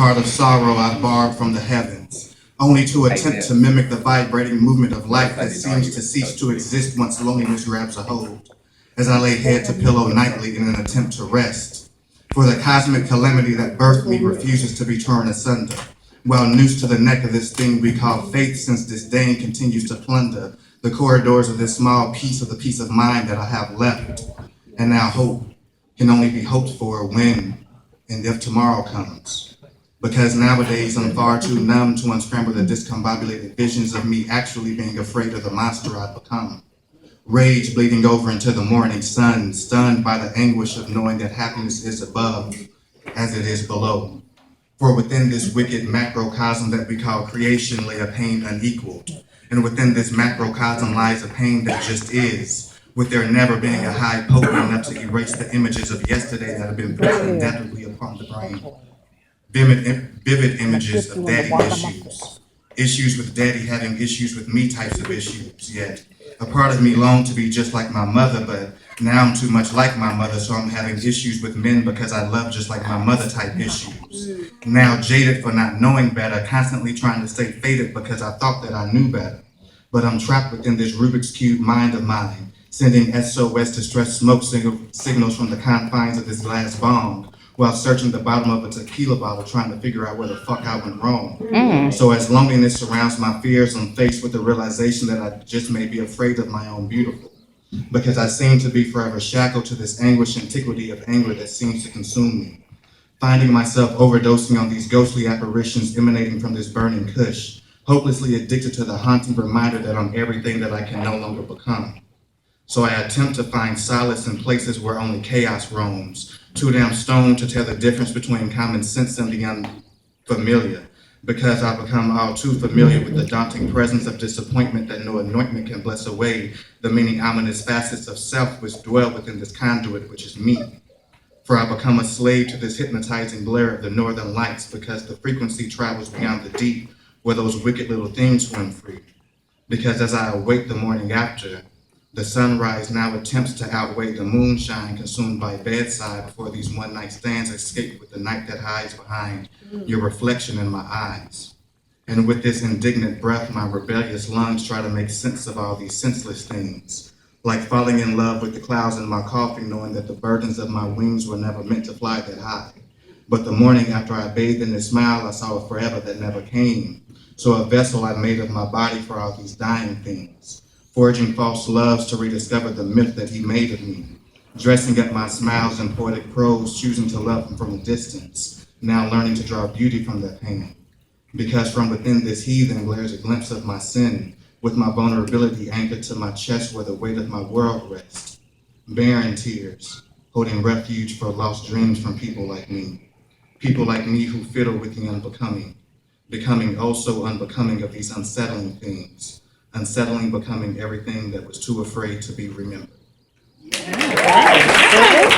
heart of sorrow I borrowed from the heavens, only to attempt to mimic the vibrating movement of life that seems to cease to exist once loneliness grabs a hold, as I lay head to pillow nightly in an attempt to rest. For the cosmic calamity that birthed me refuses to be torn asunder, while noosed to the neck of this thing we call faith, since disdain continues to plunder the corridors of this small piece of the peace of mind that I have left. And now hope can only be hoped for when and if tomorrow comes. Because nowadays I'm far too numb to unscramble the discombobulated visions of me actually being afraid of the monster I've become. Rage bleeding over into the morning sun, stunned by the anguish of knowing that happiness is above as it is below. For within this wicked macrocosm that we call creation lay a pain unequaled. And within this macrocosm lies a pain that just is, with there never being a high potent enough to erase the images of yesterday that have been pressed indelibly upon the brain. Vivid images of daddy issues. Issues with daddy having issues with me types of issues, yet a part of me longed to be just like my mother, but now I'm too much like my mother, so I'm having issues with men because I love just like my mother type issues. Now jaded for not knowing better, constantly trying to stay faded because I thought that I knew better. But I'm trapped within this Rubik's Cube mind of mine, sending SOS distress smoke signals from the confines of this glass bong, while searching the bottom of a tequila bottle trying to figure out where the fuck I went wrong. So as loneliness surrounds my fears, I'm faced with the realization that I just may be afraid of my own beautiful. Because I seem to be forever shackled to this anguish antiquity of anger that seems to consume me. Finding myself overdosing on these ghostly apparitions emanating from this burning kush, hopelessly addicted to the haunting reminder that I'm everything that I can no longer become. So I attempt to find solace in places where only chaos roams, too damn stoned to tell the difference between common sense and the unfamiliar, because I've become all too familiar with the daunting presence of disappointment that no anointment can bless away the many ominous facets of self which dwell within this conduit, which is me. For I become a slave to this hypnotizing glare of the northern lights because the frequency travels beyond the deep where those wicked little things swim free. Because as I await the morning after, the sunrise now attempts to outweigh the moonshine consumed by bedside before these one-night stands escape with the night that hides behind your reflection in my eyes. And with this indignant breath, my rebellious lungs try to make sense of all these senseless things, like falling in love with the clouds in my coffee, knowing that the burdens of my wings were never meant to fly that high. But the morning after I bathed in his smile, I saw a forever that never came. So a vessel I made of my body for all these dying things, forging false loves to rediscover the myth that he made of me, dressing up my smiles in poetic prose, choosing to love him from a distance, now learning to draw beauty from that pain. Because from within this heathen glares a glimpse of my sin, with my vulnerability anchored to my chest where the weight of my world rests. Barren tears, holding refuge for lost dreams from people like me. People like me who fiddle with the unbecoming, becoming oh so unbecoming of these unsettling things. Unsettling becoming everything that was too afraid to be remembered. All right.